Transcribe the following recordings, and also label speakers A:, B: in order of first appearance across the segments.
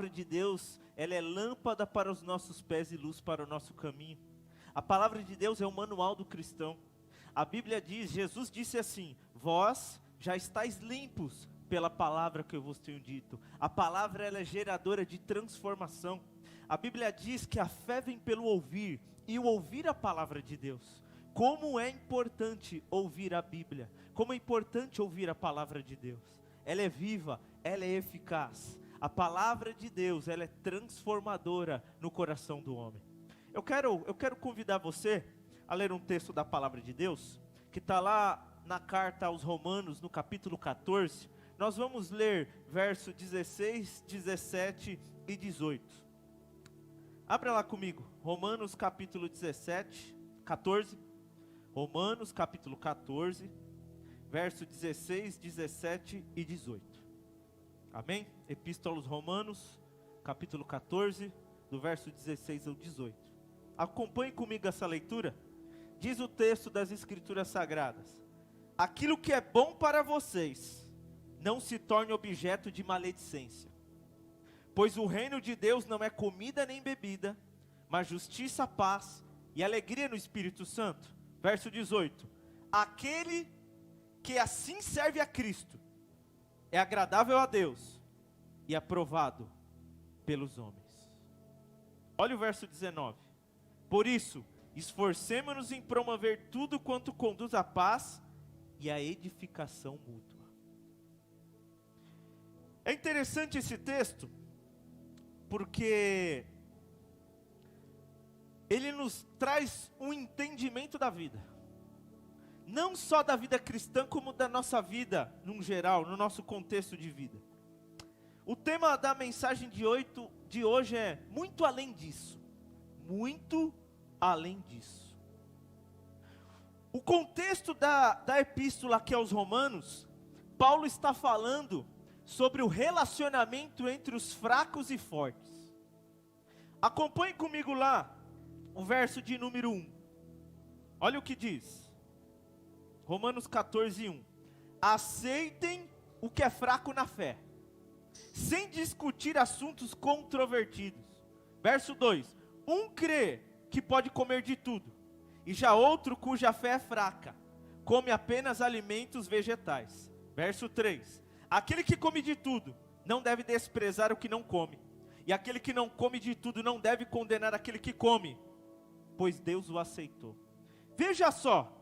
A: palavra de Deus, ela é lâmpada para os nossos pés e luz para o nosso caminho. A palavra de Deus é o manual do cristão. A Bíblia diz, Jesus disse assim: vós já estáis limpos pela palavra que eu vos tenho dito. A palavra, ela é geradora de transformação. A Bíblia diz que a fé vem pelo ouvir, e o ouvir a palavra de Deus. Como é importante ouvir a Bíblia, como é importante ouvir a palavra de Deus. Ela é viva, ela é eficaz. A palavra de Deus, ela é transformadora no coração do homem. Eu quero convidar você a ler um texto da palavra de Deus, que está lá na carta aos Romanos, no capítulo 14. Nós vamos ler verso 16, 17 e 18. Abra lá comigo, Romanos capítulo 14. Romanos capítulo 14, verso 16, 17 e 18. Amém? Epístola aos Romanos, capítulo 14, do verso 16 ao 18. Acompanhe comigo essa leitura. Diz o texto das Escrituras Sagradas: aquilo que é bom para vocês, não se torne objeto de maledicência. Pois o reino de Deus não é comida nem bebida, mas justiça, paz e alegria no Espírito Santo. Verso 18: aquele que assim serve a Cristo, é agradável a Deus e aprovado pelos homens. Olha o verso 19: por isso, esforcemo-nos em promover tudo quanto conduz à paz e à edificação mútua. É interessante esse texto, porque ele nos traz um entendimento da vida. Não só da vida cristã, como da nossa vida, num geral, no nosso contexto de vida. O tema da mensagem de hoje é muito além disso. Muito além disso. O contexto da epístola aqui aos Romanos, Paulo está falando sobre o relacionamento entre os fracos e fortes. Acompanhe comigo lá o verso de número 1. Olha o que diz. Romanos 14, 1. Aceitem o que é fraco na fé, sem discutir assuntos controvertidos. Verso 2. Um crê que pode comer de tudo, e já outro cuja fé é fraca, come apenas alimentos vegetais. Verso 3. Aquele que come de tudo, não deve desprezar o que não come, e aquele que não come de tudo, não deve condenar aquele que come, pois Deus o aceitou. Veja só,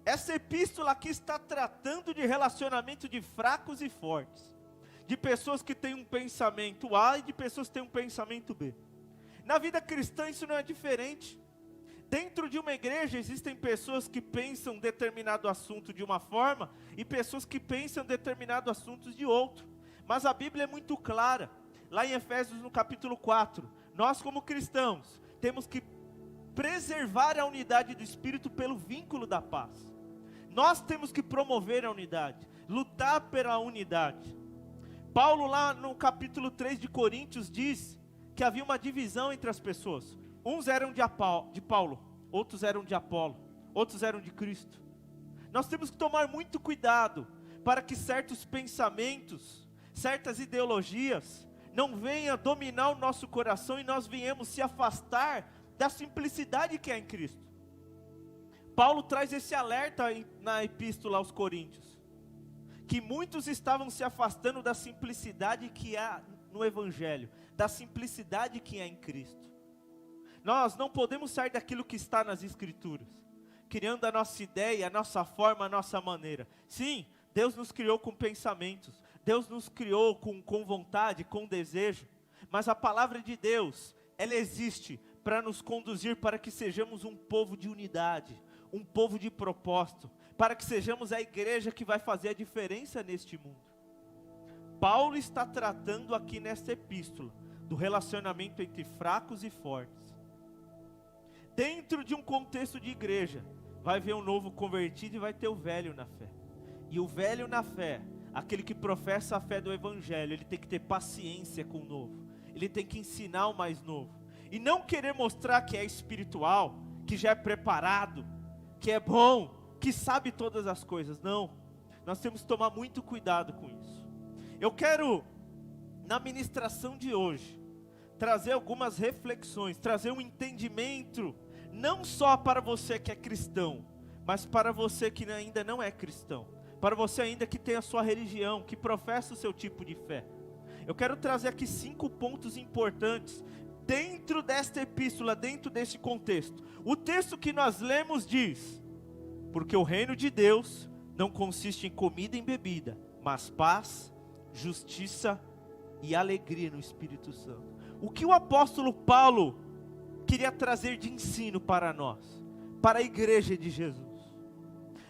A: essa epístola aqui está tratando de relacionamento de fracos e fortes, de pessoas que têm um pensamento A e de pessoas que têm um pensamento B. Na vida cristã isso não é diferente. Dentro de uma igreja existem pessoas que pensam determinado assunto de uma forma e pessoas que pensam determinado assunto de outro. Mas a Bíblia é muito clara. Lá em Efésios no capítulo 4, nós como cristãos temos que preservar a unidade do Espírito pelo vínculo da paz. Nós temos que promover a unidade, lutar pela unidade. Paulo lá no capítulo 3 de Coríntios diz que havia uma divisão entre as pessoas. Uns eram de Paulo, outros eram de Apolo, outros eram de Cristo. Nós temos que tomar muito cuidado para que certos pensamentos, certas ideologias não venham dominar o nosso coração e nós venhamos se afastar da simplicidade que é em Cristo. Paulo traz esse alerta na epístola aos Coríntios, que muitos estavam se afastando da simplicidade que há no Evangelho, da simplicidade que é em Cristo. Nós não podemos sair daquilo que está nas Escrituras, criando a nossa ideia, a nossa forma, a nossa maneira. Sim, Deus nos criou com pensamentos, Deus nos criou com vontade, com desejo, mas a palavra de Deus, ela existe para nos conduzir para que sejamos um povo de unidade, um povo de propósito, para que sejamos a igreja que vai fazer a diferença neste mundo. Paulo está tratando aqui nesta epístola do relacionamento entre fracos e fortes. Dentro de um contexto de igreja, vai ver um novo convertido e vai ter o velho na fé. E o velho na fé, aquele que professa a fé do Evangelho, ele tem que ter paciência com o novo. Ele tem que ensinar o mais novo. E não querer mostrar que é espiritual, que já é preparado, que é bom, que sabe todas as coisas. Não, nós temos que tomar muito cuidado com isso. Eu quero na ministração de hoje, trazer algumas reflexões, trazer um entendimento, não só para você que é cristão, mas para você que ainda não é cristão, para você ainda que tem a sua religião, que professa o seu tipo de fé. Eu quero trazer aqui 5 pontos importantes, dentro desta epístola, dentro desse contexto. O texto que nós lemos diz: porque o reino de Deus não consiste em comida e bebida, mas paz, justiça e alegria no Espírito Santo. O que o apóstolo Paulo queria trazer de ensino para nós, para a igreja de Jesus?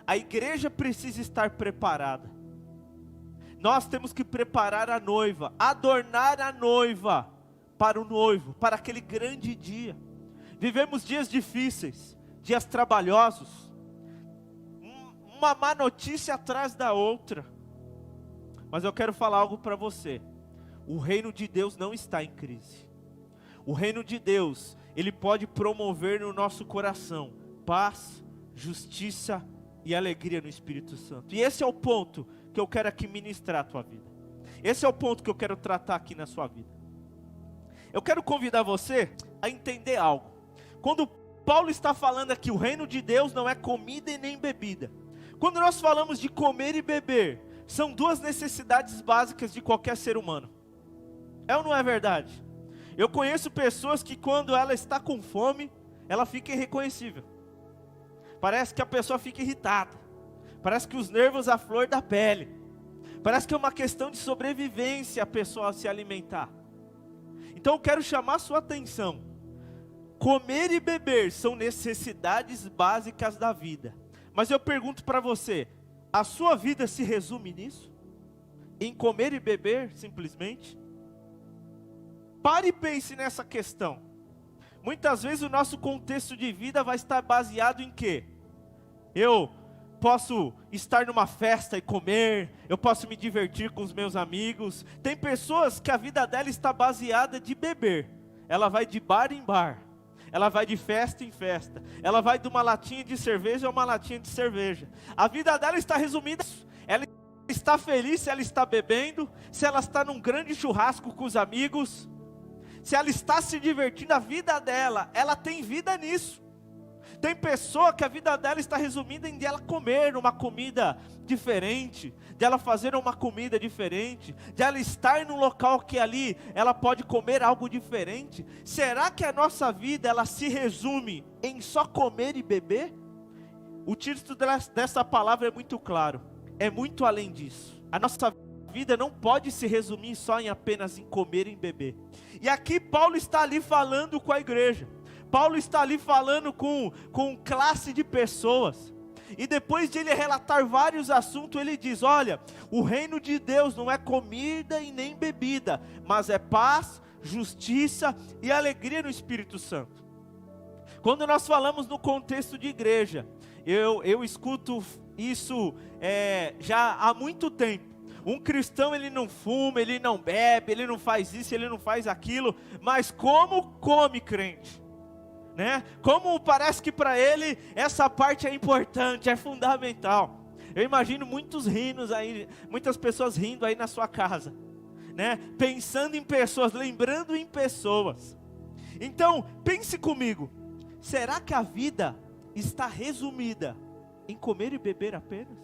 A: A igreja precisa estar preparada. Nós temos que preparar a noiva, adornar a noiva para o noivo, para aquele grande dia. Vivemos dias difíceis, dias trabalhosos, uma má notícia atrás da outra. Mas eu quero falar algo para você. O reino de Deus não está em crise. O reino de Deus, ele pode promover no nosso coração paz, justiça e alegria no Espírito Santo. E esse é o ponto que eu quero aqui ministrar a tua vida. Esse é o ponto que eu quero tratar aqui na sua vida. Eu quero convidar você a entender algo. Quando Paulo está falando aqui, o reino de Deus não é comida e nem bebida. Quando nós falamos de comer e beber, são 2 necessidades básicas de qualquer ser humano. É ou não é verdade? Eu conheço pessoas que quando ela está com fome, ela fica irreconhecível. Parece que a pessoa fica irritada. Parece que os nervos à flor da pele. Parece que é uma questão de sobrevivência a pessoa se alimentar. Então eu quero chamar a sua atenção. Comer e beber são necessidades básicas da vida. Mas eu pergunto para você, a sua vida se resume nisso? Em comer e beber, simplesmente? Pare e pense nessa questão. Muitas vezes o nosso contexto de vida vai estar baseado em quê? Eu posso estar numa festa e comer, eu posso me divertir com os meus amigos. Tem pessoas que a vida dela está baseada de beber. Ela vai de bar em bar, ela vai de festa em festa, ela vai de uma latinha de cerveja a uma latinha de cerveja. A vida dela está resumida, ela está feliz se ela está bebendo, se ela está num grande churrasco com os amigos, se ela está se divertindo, a vida dela, ela tem vida nisso. Tem pessoa que a vida dela está resumida em ela comer uma comida diferente, de ela fazer uma comida diferente, de ela estar num local que ali ela pode comer algo diferente. Será que a nossa vida ela se resume em só comer e beber? O título dessa palavra é muito claro, é muito além disso. A nossa vida não pode se resumir só em apenas em comer e beber. E aqui Paulo está ali falando com a igreja. Paulo está ali falando com classe de pessoas. E depois de ele relatar vários assuntos, ele diz: olha, o reino de Deus não é comida e nem bebida, mas é paz, justiça e alegria no Espírito Santo. Quando nós falamos no contexto de igreja, eu escuto isso já há muito tempo. Um cristão, ele não fuma, ele não bebe, ele não faz isso, ele não faz aquilo, mas como come crente? Né? Como parece que para ele essa parte é importante, é fundamental. Eu imagino muitos rinos aí, muitas pessoas rindo aí na sua casa, né? Pensando em pessoas, lembrando em pessoas. Então, pense comigo, será que a vida está resumida em comer e beber apenas?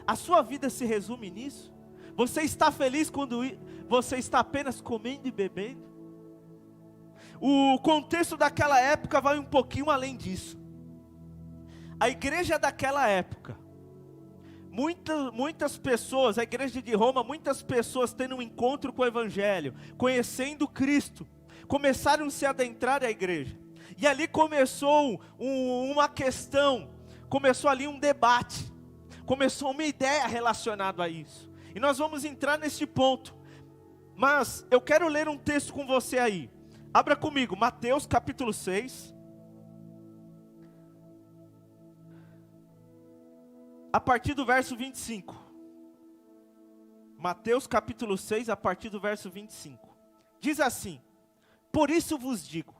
A: A sua vida se resume nisso? Você está feliz quando você está apenas comendo e bebendo? O contexto daquela época vai um pouquinho além disso. A igreja daquela época, muitas pessoas, a igreja de Roma, muitas pessoas tendo um encontro com o Evangelho, conhecendo Cristo, começaram a se adentrar à igreja. E ali começou uma questão, começou ali um debate, começou uma ideia relacionada a isso. E nós vamos entrar nesse ponto. Mas eu quero ler um texto com você aí. Abra comigo, Mateus capítulo 6. A partir do verso 25. Mateus capítulo 6, a partir do verso 25. Diz assim: por isso vos digo,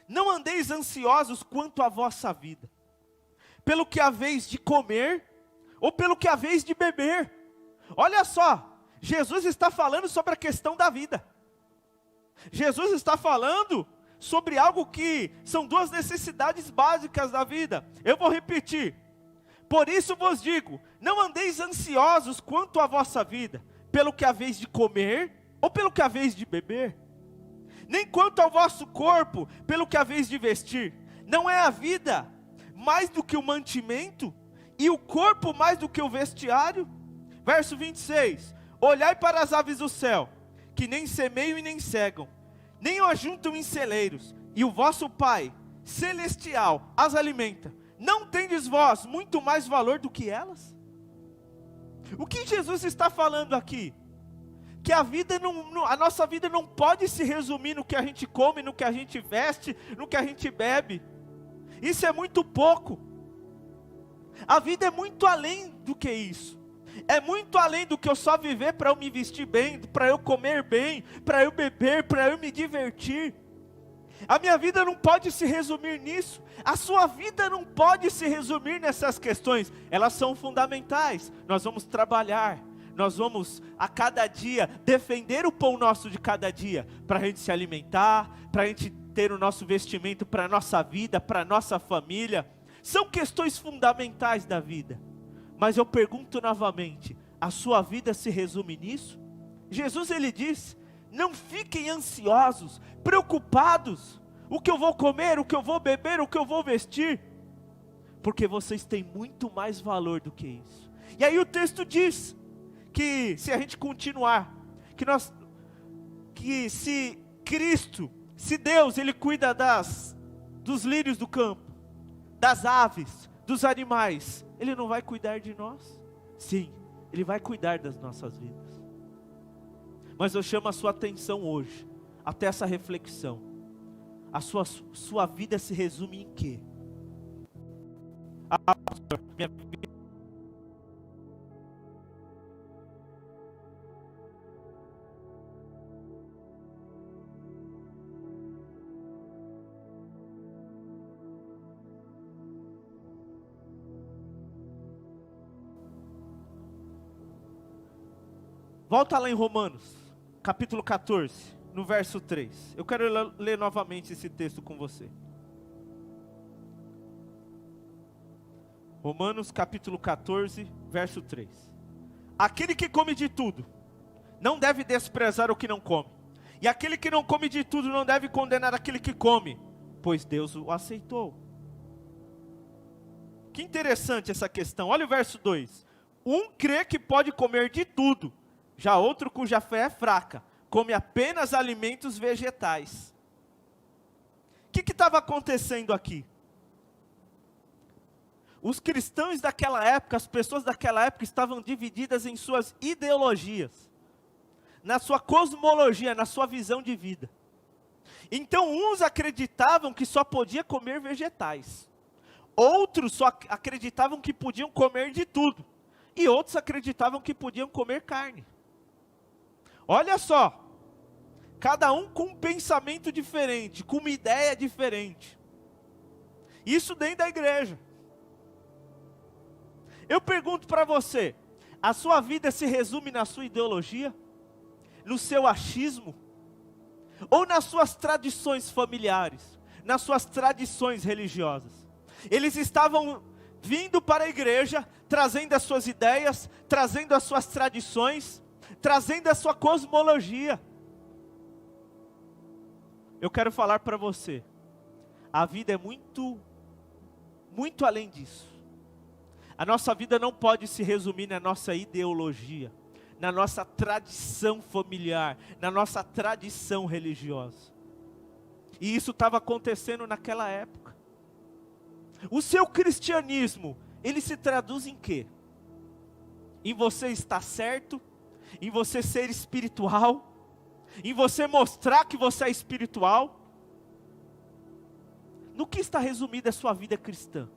A: não andeis ansiosos quanto à vossa vida, pelo que haveis de comer, ou pelo que haveis de beber. Olha só, Jesus está falando sobre a questão da vida. Jesus está falando sobre algo que são duas necessidades básicas da vida. Eu vou repetir. Por isso vos digo, não andeis ansiosos quanto à vossa vida, pelo que haveis de comer, ou pelo que haveis de beber. Nem quanto ao vosso corpo, pelo que haveis de vestir. Não é a vida mais do que o mantimento, e o corpo mais do que o vestiário? Verso 26. Olhai para as aves do céu, que nem semeiam e nem cegam, nem o ajuntam em celeiros, e o vosso Pai celestial as alimenta. Não tendes vós muito mais valor do que elas? O que Jesus está falando aqui? Que a nossa vida não pode se resumir no que a gente come, no que a gente veste, no que a gente bebe. Isso é muito pouco. A vida é muito além do que isso. É muito além do que eu só viver para eu me vestir bem, para eu comer bem, para eu beber, para eu me divertir. A minha vida não pode se resumir nisso. A sua vida não pode se resumir nessas questões. Elas são fundamentais. Nós vamos trabalhar. Nós vamos a cada dia defender o pão nosso de cada dia. Para a gente se alimentar, para a gente ter o nosso vestimento para a nossa vida, para a nossa família. São questões fundamentais da vida. Mas eu pergunto novamente, a sua vida se resume nisso? Jesus ele diz, não fiquem ansiosos, preocupados, o que eu vou comer, o que eu vou beber, o que eu vou vestir, porque vocês têm muito mais valor do que isso. E aí o texto diz, que se a gente continuar, que se Cristo, se Deus ele cuida dos lírios do campo, das aves, dos animais, Ele não vai cuidar de nós? Sim, Ele vai cuidar das nossas vidas. Mas eu chamo a sua atenção hoje, até essa reflexão. A sua vida se resume em quê? Minha vida. Volta lá em Romanos, capítulo 14, no verso 3. Eu quero ler novamente esse texto com você. Romanos, capítulo 14, verso 3. Aquele que come de tudo, não deve desprezar o que não come. E aquele que não come de tudo, não deve condenar aquele que come, pois Deus o aceitou. Que interessante essa questão. Olha o verso 2. Um crê que pode comer de tudo, já outro cuja fé é fraca, come apenas alimentos vegetais. O que estava acontecendo aqui? Os cristãos daquela época, as pessoas daquela época estavam divididas em suas ideologias, na sua cosmologia, na sua visão de vida. Então uns acreditavam que só podia comer vegetais, outros só acreditavam que podiam comer de tudo, e outros acreditavam que podiam comer carne. Olha só, cada um com um pensamento diferente, com uma ideia diferente. Isso dentro da igreja. Eu pergunto para você, a sua vida se resume na sua ideologia? No seu achismo? Ou nas suas tradições familiares? Nas suas tradições religiosas? Eles estavam vindo para a igreja, trazendo as suas ideias, trazendo as suas tradições, trazendo a sua cosmologia. Eu quero falar para você, a vida é muito além disso. A nossa vida não pode se resumir na nossa ideologia, na nossa tradição familiar, na nossa tradição religiosa. E isso estava acontecendo naquela época. O seu cristianismo, ele se traduz em quê? Em você estar certo? Em você ser espiritual? Em você mostrar que você é espiritual? No que está resumida a sua vida cristã?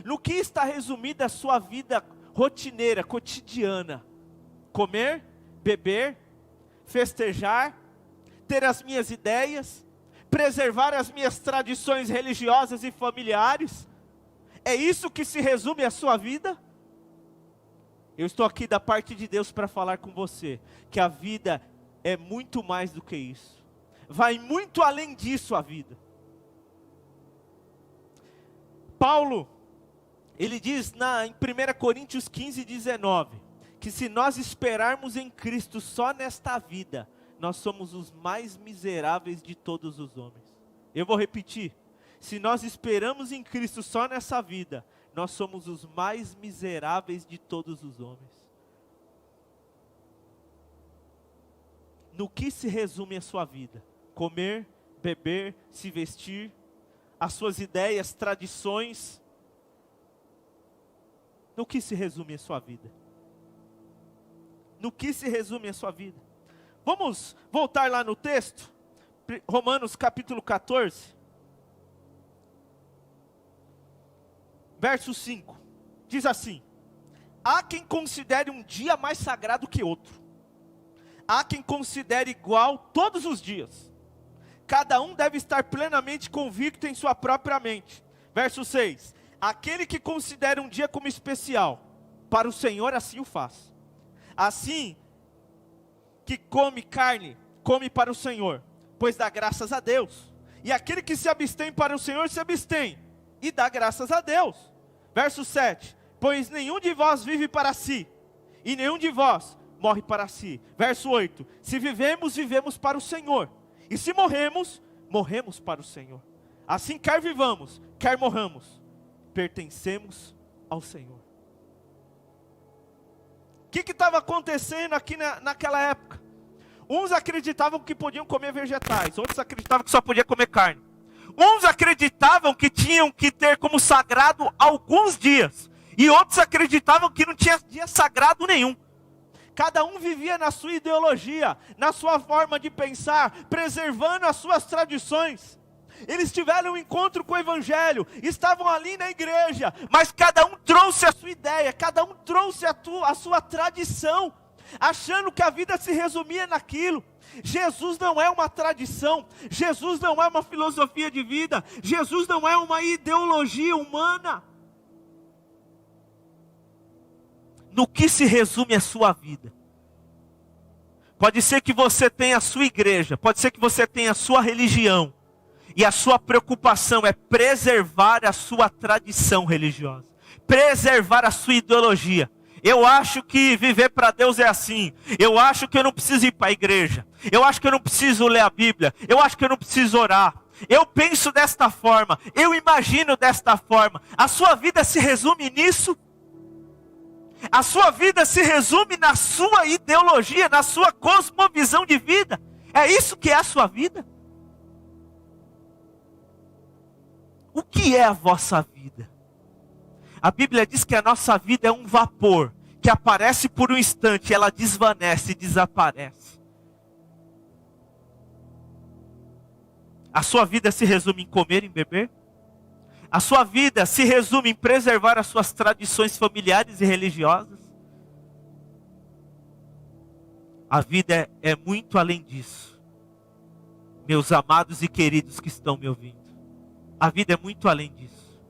A: No que está resumida a sua vida rotineira, cotidiana? Comer, beber, festejar, ter as minhas ideias, preservar as minhas tradições religiosas e familiares? É isso que se resume a sua vida? Eu estou aqui da parte de Deus para falar com você que a vida é muito mais do que isso. Vai muito além disso a vida. Paulo, ele diz em 1 Coríntios 15, 19, que se nós esperarmos em Cristo só nesta vida, nós somos os mais miseráveis de todos os homens. Eu vou repetir. Se nós esperamos em Cristo só nessa vida, nós somos os mais miseráveis de todos os homens. No que se resume a sua vida? Comer, beber, se vestir, as suas ideias, tradições. No que se resume a sua vida? No que se resume a sua vida? Vamos voltar lá no texto, Romanos capítulo 14, verso 5, diz assim: há quem considere um dia mais sagrado que outro, há quem considere igual todos os dias, cada um deve estar plenamente convicto em sua própria mente. Verso 6, aquele que considera um dia como especial, para o Senhor assim o faz. Assim que come carne, come para o Senhor, pois dá graças a Deus. E aquele que se abstém para o Senhor, se abstém, e dá graças a Deus. Verso 7, pois nenhum de vós vive para si, e nenhum de vós morre para si. Verso 8, se vivemos, vivemos para o Senhor, e se morremos, morremos para o Senhor. Assim quer vivamos, quer morramos, pertencemos ao Senhor. O que estava acontecendo aqui naquela época? Uns acreditavam que podiam comer vegetais, outros acreditavam que só podia comer carne. Uns acreditavam que tinham que ter como sagrado alguns dias, e outros acreditavam que não tinha dia sagrado nenhum. Cada um vivia na sua ideologia, na sua forma de pensar, preservando as suas tradições. Eles tiveram um encontro com o Evangelho, estavam ali na igreja, mas cada um trouxe a sua ideia, cada um trouxe a sua tradição, achando que a vida se resumia naquilo. Jesus não é uma tradição, Jesus não é uma filosofia de vida, Jesus não é uma ideologia humana. No que se resume a sua vida? Pode ser que você tenha a sua igreja, pode ser que você tenha a sua religião, e a sua preocupação é preservar a sua tradição religiosa, preservar a sua ideologia. Eu acho que viver para Deus é assim. Eu acho que eu não preciso ir para a igreja. Eu acho que eu não preciso ler a Bíblia. Eu acho que eu não preciso orar. Eu penso desta forma. Eu imagino desta forma. A sua vida se resume nisso? A sua vida se resume na sua ideologia, na sua cosmovisão de vida? É isso que é a sua vida? O que é a vossa vida? A Bíblia diz que a nossa vida é um vapor, que aparece por um instante, ela desvanece e desaparece. A sua vida se resume em comer e beber? A sua vida se resume em preservar as suas tradições familiares e religiosas? A vida é muito além disso. Meus amados e queridos que estão me ouvindo. A vida é muito além disso.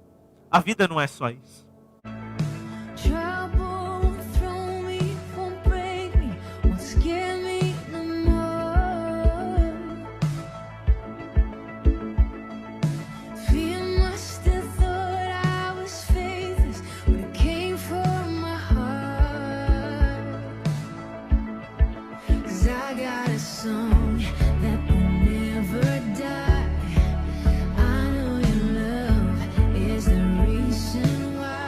A: A vida não é só isso.
B: I know your love is the reason why.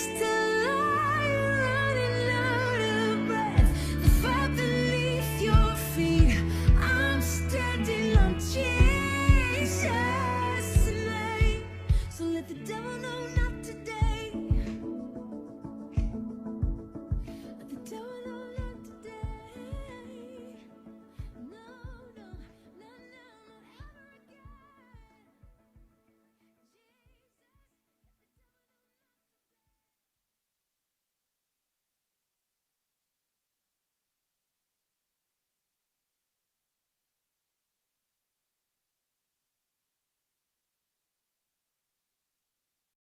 B: still